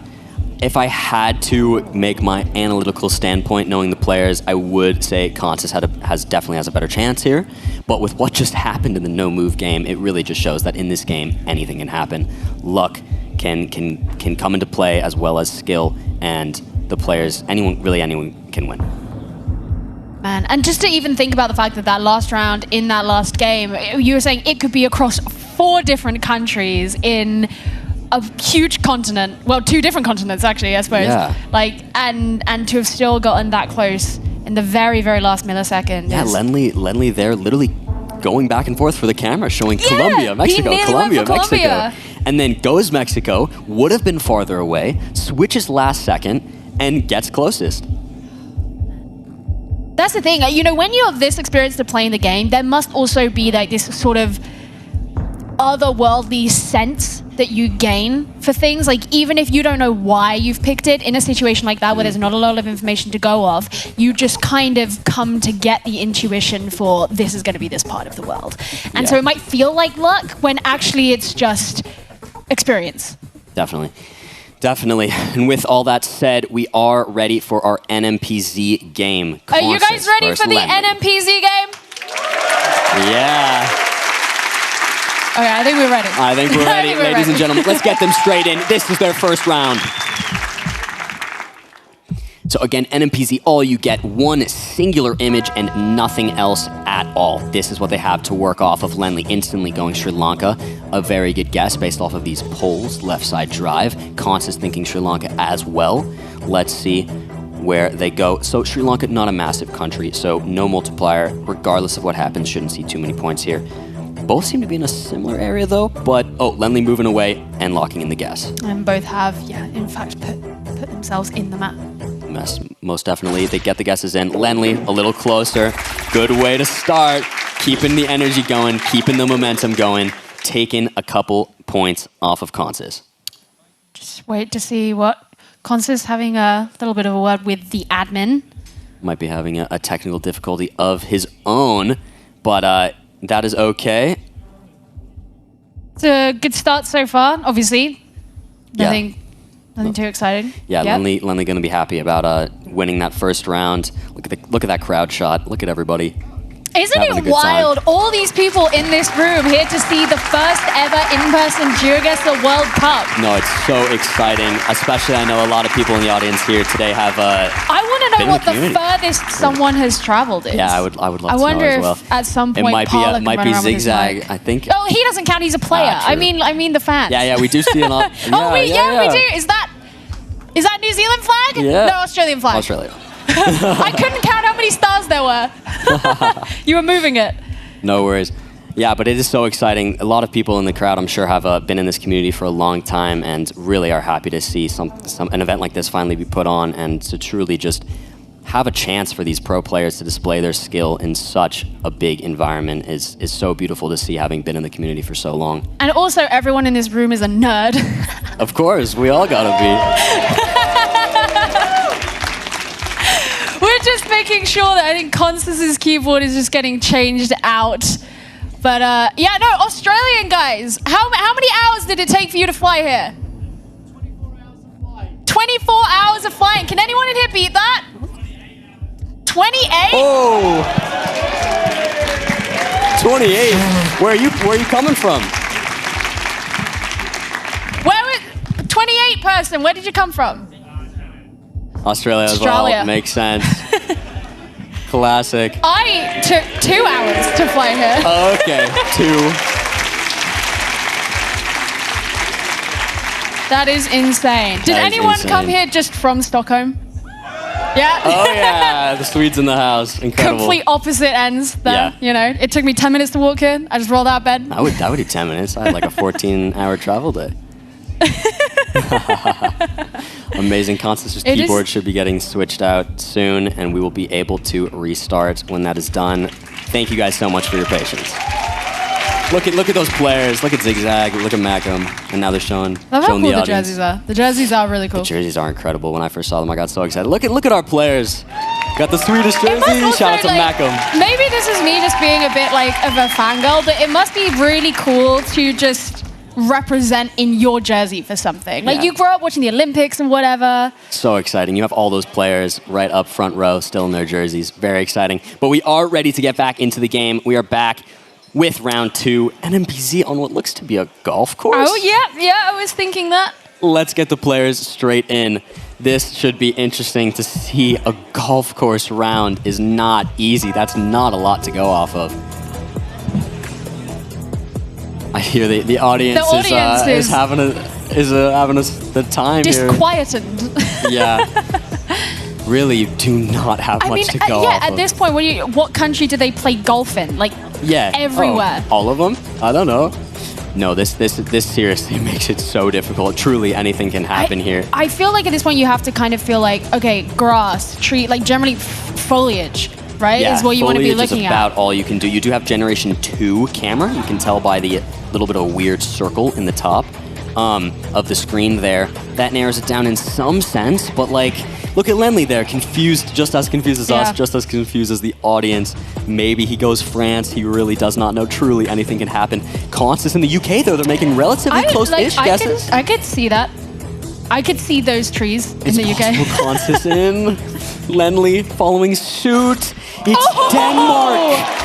If I had to make my analytical standpoint, knowing the players, I would say Consus definitely has a better chance here. But with what just happened in the no-move game, it really just shows that in this game, anything can happen. Luck can come into play as well as skill, and the players, anyone can win. Man, and just to even think about the fact that last round, in that last game, you were saying it could be across 4 different countries in a huge continent. Well, 2 different continents, actually, I suppose. Yeah. Like, and to have still gotten that close in the very, very last millisecond. Yeah, Lennli there literally going back and forth for the camera, showing Colombia, Mexico, Colombia, Mexico. And then goes Mexico, would have been farther away, switches last second, and gets closest. That's the thing, you know, when you're this experienced to playing the game, there must also be like this sort of otherworldly sense that you gain for things. Like, even if you don't know why you've picked it, in a situation like that where there's not a lot of information to go off, you just kind of come to get the intuition for this is going to be this part of the world. And so it might feel like luck when actually it's just experience. Definitely. And with all that said, we are ready for our NMPZ game. Are you guys ready for the NMPZ game? Yeah. Okay, I think we're ready. I think we're ready, ladies and gentlemen. Let's get them straight in. This is their first round. So again, NMPZ, all you get, 1 singular image and nothing else at all. This is what they have to work off of. Lennli instantly going Sri Lanka. A very good guess based off of these polls. Left side drive. Consus thinking Sri Lanka as well. Let's see where they go. So Sri Lanka, not a massive country, so no multiplier. Regardless of what happens, shouldn't see too many points here. Both seem to be in a similar area though, but Lennli moving away and locking in the guess. And both have, in fact, put themselves in the map. Most definitely. They get the guesses in. Lennli, a little closer. Good way to start. Keeping the energy going, keeping the momentum going, taking a couple points off of Consus. Just wait to see what Consus having a little bit of a word with the admin. Might be having a technical difficulty of his own, but that is okay. It's a good start so far, obviously. Nothing too exciting. Yeah, Lennli going to be happy about winning that first round. Look at that crowd shot. Look at everybody. Isn't having a it good wild? time. All these people in this room here to see the first ever in-person Geoguessr World Cup. No, it's so exciting. Especially, I know a lot of people in the audience here today have. I want to know what the furthest someone has traveled is. Yeah, I would love to know wonder as well. if at some point it might Parla can might run be around with his Zigzag. mic. I think. Oh, he doesn't count. He's a player. True. I mean the fans. Yeah, we do see a lot. Oh, we do. Is that New Zealand flag? Yeah. No, Australian flag. Australia. I couldn't count how many stars there were. You were moving it. No worries. Yeah, but it is so exciting. A lot of people in the crowd, I'm sure, have been in this community for a long time and really are happy to see an event like this finally be put on and to truly just have a chance for these pro players to display their skill in such a big environment is so beautiful to see, having been in the community for so long. And also, everyone in this room is a nerd. Of course, we all gotta be. We're just making sure that I think Consus's keyboard is just getting changed out. But yeah, no, Australian guys, how many hours did it take for you to fly here? 24 hours of flying. Can anyone in here beat that? 28? Oh! 28? Where are you coming from? 28 person, where did you come from? Australia as well, makes sense. Classic. I took 2 hours to fly here. Oh, okay, 2. That is insane. Did anyone come here just from Stockholm? Yeah? Oh yeah, the Swedes in the house, incredible. Complete opposite ends there, Yeah. you know. It took me 10 minutes to walk in. I just rolled out of bed. I would do 10 minutes. I had like a 14-hour travel day. Amazing. Consus' keyboard should be getting switched out soon, and we will be able to restart when that is done. Thank you guys so much for your patience. Look at those players. Look at Zigzag. Look at Macum. And now they're showing Love how cool the the audience. jerseys are. The jerseys are really cool. The jerseys are incredible. When I first saw them, I got so excited. Look at our players. Got the Swedish It must jersey. also, Shout out to like, Macum. maybe this is me just being a bit like of a fangirl, but it must be really cool to just represent in your jersey for something. Like, Yeah. you grew up watching the Olympics and whatever. So exciting. You have all those players right up front row, still in their jerseys. Very exciting. But we are ready to get back into the game. We are back with round 2. NMPZ on what looks to be a golf course. Oh, yeah, I was thinking that. Let's get the players straight in. This should be interesting to see. A golf course round is not easy. That's not a lot to go off of. I hear the audience, is having the time here. Disquietened. Yeah. Really, you do not have much to go off at of. this point, what country do they play golf in? Like, everywhere. Oh, all of them? I don't know. No, this seriously makes it so difficult. Truly, anything can happen here. I feel like at this point you have to kind of feel like, okay, grass, tree, like generally foliage, right? Yeah, is what you want to be looking is about all you can do. You do have Generation 2 camera. You can tell by the little bit of weird circle in the top of the screen there. That narrows it down in some sense, but like, look at Lennli there, confused, just as confused as us, just as confused as the audience. Maybe he goes France. He really does not know. Truly, anything can happen. Consus in the UK, though, they're making relatively close-ish guesses. I could see that. I could see those trees in the UK. Consus in. Lennli following suit. It's Denmark.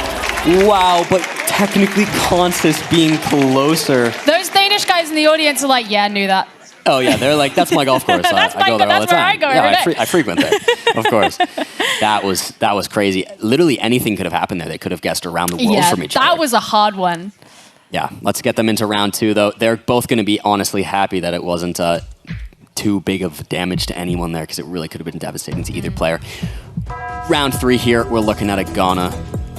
Wow, but technically Consus being closer. Those Danish guys in the audience are like, yeah, I knew that. Oh yeah, they're like, that's my golf course. I go there all the time. That's where I go every day. I frequent there, of course. That was crazy. Literally anything could have happened there. They could have guessed around the world from each other. That was a hard one. Yeah, let's get them into round 2, though. They're both going to be honestly happy that it wasn't too big of damage to anyone there, because it really could have been devastating to either player. Round 3 here, we're looking at a Ghana.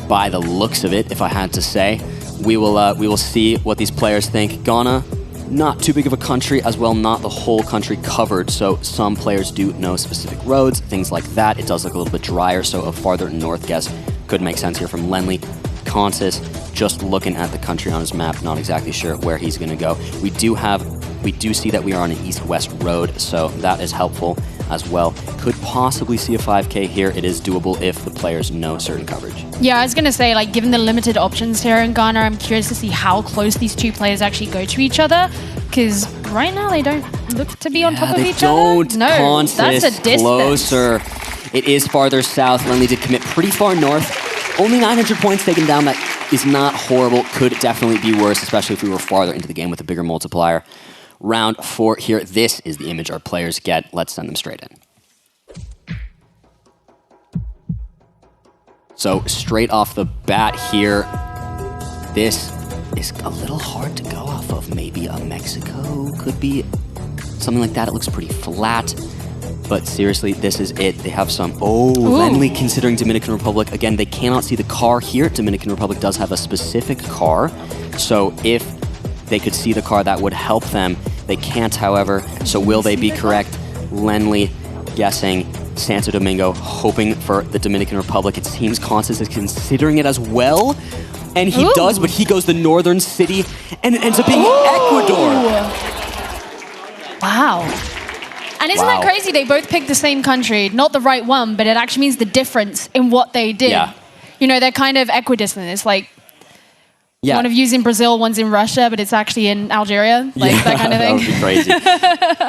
By the looks of it, if I had to say, we will see what these players think. Ghana, not too big of a country, as well not the whole country covered, so some players do know specific roads, things like that. It does look a little bit drier, so a farther north guess could make sense here from Lennli. Consus, just looking at the country on his map, not exactly sure where he's going to go. We do see that we are on an east-west road, so that is helpful as well. Could possibly see a 5K here. It is doable if the players know certain coverage. Yeah, I was going to say, like, given the limited options here in Ghana, I'm curious to see how close these two players actually go to each other, because right now they don't look to be on top of each other. No, Consus that's a distance. Closer. It is farther south. Lennli did commit pretty far north. Only 900 points taken down. That is not horrible. Could definitely be worse, especially if we were farther into the game with a bigger multiplier. Round 4 here. This is the image our players get. Let's send them straight in. So straight off the bat here, this is a little hard to go off of. Maybe a Mexico, could be something like that. It looks pretty flat, but seriously, this is it. They have some, Lennli considering Dominican Republic. Again, they cannot see the car here. Dominican Republic does have a specific car, so if they could see the car, that would help them. They can't, however, so will they be correct? Lennli guessing Santo Domingo, hoping for the Dominican Republic. It seems Consus is considering it as well. And he does, but he goes the northern city, and it ends up being Ecuador. Wow. And isn't that crazy? They both picked the same country, not the right one, but it actually means the difference in what they did. Yeah. You know, they're kind of equidistant. It's like one of you's in Brazil, one's in Russia, but it's actually in Algeria, like that kind of thing. That would be crazy.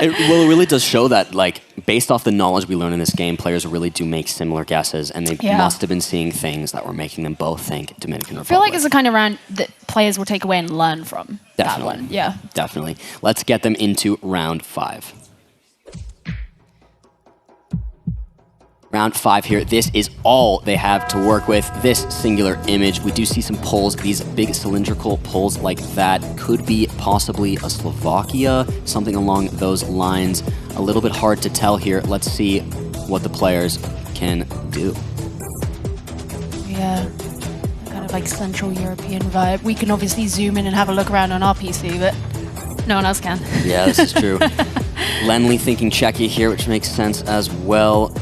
It really does show that, like, based off the knowledge we learn in this game, players really do make similar guesses, and they must have been seeing things that were making them both think Dominican Republic. I feel like it's the kind of round that players will take away and learn from. Definitely. That one. Yeah. Definitely. Let's get them into round 5. Round 5 here, this is all they have to work with, this singular image. We do see some poles, these big cylindrical poles like that. Could be possibly a Slovakia, something along those lines. A little bit hard to tell here. Let's see what the players can do. Yeah, kind of like Central European vibe. We can obviously zoom in and have a look around on our PC, but no one else can. Yeah, this is true. Lennli thinking Czechia here, which makes sense as well.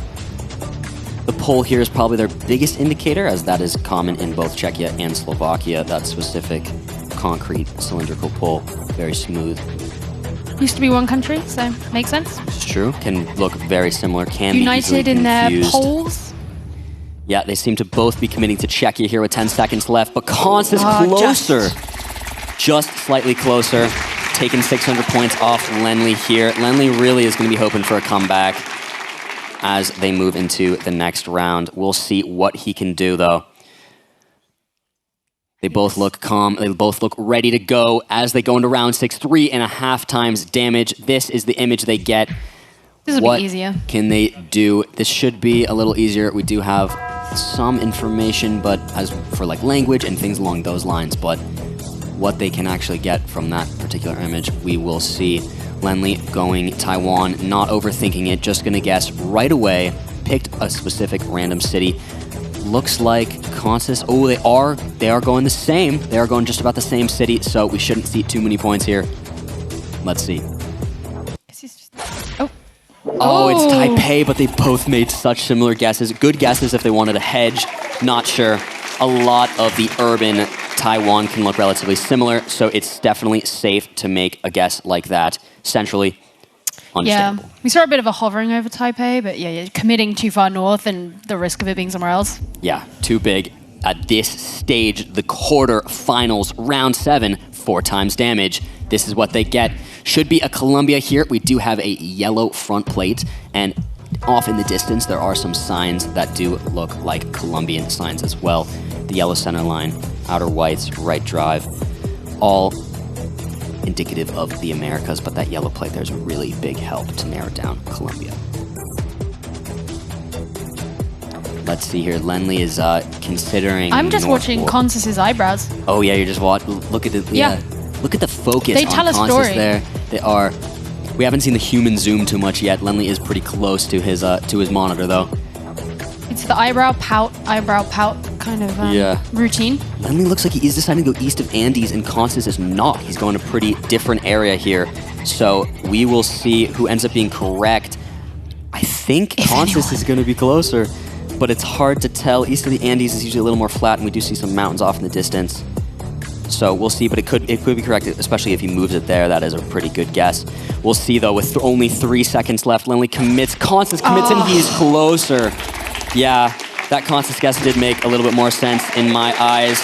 The pole here is probably their biggest indicator, as that is common in both Czechia and Slovakia, that specific concrete cylindrical pole. Very smooth. Used to be one country, so makes sense. It's true. Can look very similar, can United be in their confused. poles. Yeah, they seem to both be committing to Czechia here with 10 seconds left, but Consus closer. Just slightly closer. Taking 600 points off Lennli here. Lennli really is going to be hoping for a comeback as they move into the next round. We'll see what he can do, though. They both look calm. They both look ready to go as they go into round 6. 3.5 times damage. This is the image they get. This will be easier. What can they do? This should be a little easier. We do have some information, but as for like language and things along those lines, but what they can actually get from that particular image, we will see. Lennli going Taiwan, not overthinking it, just gonna guess right away, picked a specific random city. Looks like Consus, they are going the same. They are going just about the same city, so we shouldn't see too many points here. Let's see. Oh, it's Taipei, but they both made such similar guesses. Good guesses if they wanted to hedge, not sure. A lot of the urban Taiwan can look relatively similar, so it's definitely safe to make a guess like that. Centrally, understandable. Yeah, we saw a bit of a hovering over Taipei, but yeah, committing too far north and the risk of it being somewhere else. Yeah, too big. At this stage, the quarterfinals, round 7, 4 times damage. This is what they get. Should be a Colombia here. We do have a yellow front plate, and off in the distance, there are some signs that do look like Colombian signs as well. The yellow center line, outer whites, right drive, all indicative of the Americas, but that yellow plate there's a really big help to narrow down Colombia. Let's see here. Lennli is considering. I'm just watching Consus's eyebrows. Oh yeah, you're just watching. Look at the look at the focus. They on tell a Consus story. there. They are. We haven't seen the human zoom too much yet. Lennli is pretty close to his monitor though. It's the eyebrow pout kind of routine. Lennli looks like he is deciding to go east of Andes, and Consus is not. He's going a pretty different area here. So we will see who ends up being correct. I think Consus is going to be closer, but it's hard to tell. East of the Andes is usually a little more flat, and we do see some mountains off in the distance. So we'll see, but it could be correct, especially if he moves it there. That is a pretty good guess. We'll see, though, with only 3 seconds left. Lennli commits. Consus commits, and he's closer. Yeah, that Consus guess did make a little bit more sense in my eyes.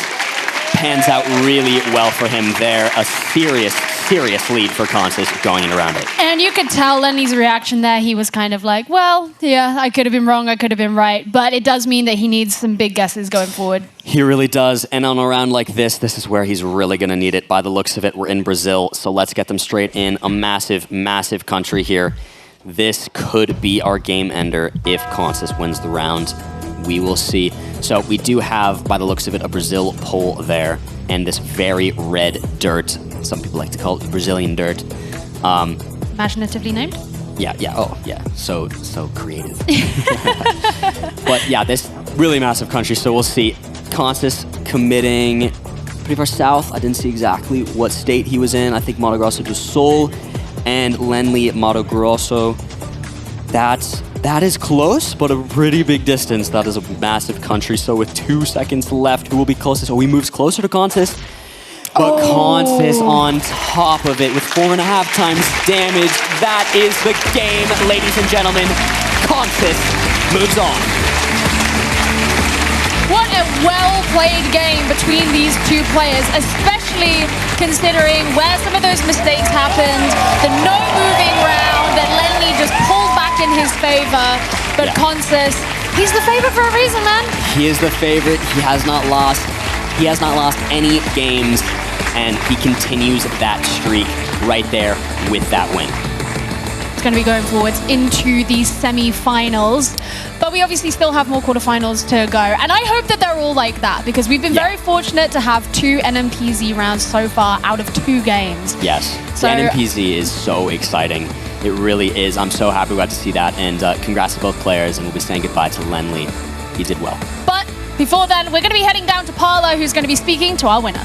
Pans out really well for him there. A serious serious lead for Consus going in around 8. And you could tell Lennli's reaction there. He was kind of like, well, yeah, I could have been wrong, I could have been right. But it does mean that he needs some big guesses going forward. He really does. And on a round like this is where he's really going to need it. By the looks of it, we're in Brazil. So let's get them straight in. A massive, massive country here. This could be our game ender if Consus wins the round. We will see. So we do have, by the looks of it, a Brazil pole there. And this very red dirt. Some people like to call it Brazilian dirt. Imaginatively named? Yeah. Oh, yeah. So creative. But yeah, this really massive country. So we'll see. Consus committing pretty far south. I didn't see exactly what state he was in. I think Mato Grosso do Sul and Lennli Mato Grosso. That is close, but a pretty big distance. That is a massive country. So with 2 seconds left, who will be closest? Oh, he moves closer to Consus. But Consus on top of it with 4.5 times damage. That is the game, ladies and gentlemen. Consus moves on. What a well-played game between these two players, especially considering where some of those mistakes happened, the no moving round that Lennli just pulled back in his favor. But Consus, he's the favorite for a reason, man. He is the favorite. He has not lost. He has not lost any games, and he continues that streak right there with that win. It's going to be going forwards into the semi-finals. But we obviously still have more quarterfinals to go. And I hope that they're all like that, because we've been very fortunate to have 2 NMPZ rounds so far out of 2 games. Yes, so the NMPZ is so exciting. It really is. I'm so happy we got to see that. And congrats to both players, and we'll be saying goodbye to Lennli. He did well. But before then, we're going to be heading down to Parlo, who's going to be speaking to our winner.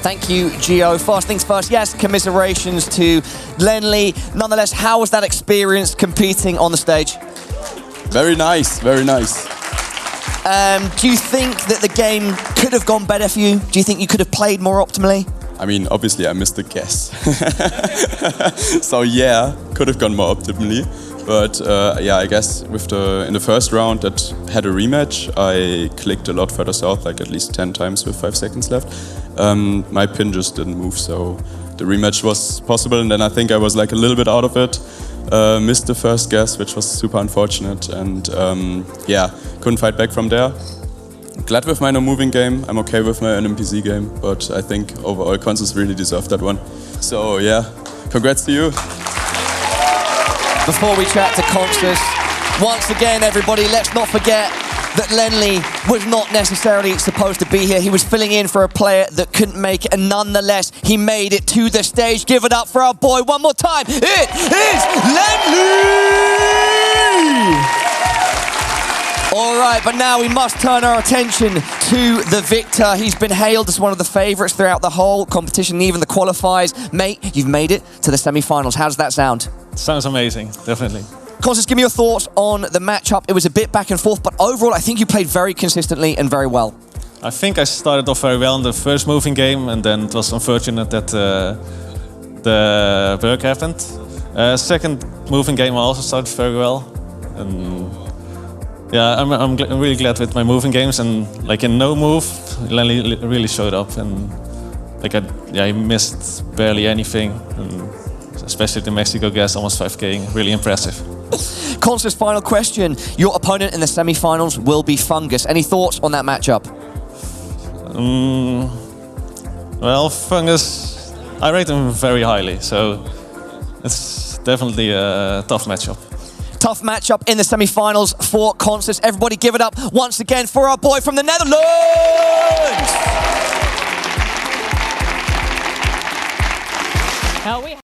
Thank you, Gio. First things first, yes, commiserations to Lennli. Nonetheless, how was that experience competing on the stage? Very nice, very nice. Do you think that the game could have gone better for you? Do you think you could have played more optimally? I mean, obviously I missed the guess. So yeah, could have gone more optimally. But yeah, I guess in the first round that had a rematch, I clicked a lot further south, like at least 10 times with 5 seconds left. My pin just didn't move, so the rematch was possible, and then I think I was like a little bit out of it. Missed the first guess, which was super unfortunate, and yeah, couldn't fight back from there. Glad with my no moving game. I'm okay with my NMPZ game, but I think overall Consus really deserved that one. So yeah, congrats to you. Before we chat to Consus, once again, everybody, let's not forget that Lennli was not necessarily supposed to be here. He was filling in for a player that couldn't make it, and nonetheless, he made it to the stage. Give it up for our boy one more time. It is Lennli! All right, but now we must turn our attention to the victor. He's been hailed as one of the favourites throughout the whole competition, even the qualifiers. Mate, you've made it to the semi-finals. How does that sound? Sounds amazing, definitely. Consus, give me your thoughts on the matchup. It was a bit back and forth, but overall, I think you played very consistently and very well. I think I started off very well in the first moving game, and then it was unfortunate that the bug happened. Second moving game I also started very well. And yeah, I'm really glad with my moving games, and like in no move, Lennli really showed up, and like I missed barely anything, and especially the Mexico guess, almost 5K, really impressive. Consus, final question. Your opponent in the semi-finals will be Fungus. Any thoughts on that matchup? Well, Fungus, I rate him very highly, so it's definitely a tough matchup. Tough matchup in the semi-finals for Consus. Everybody give it up once again for our boy from the Netherlands! Hell, we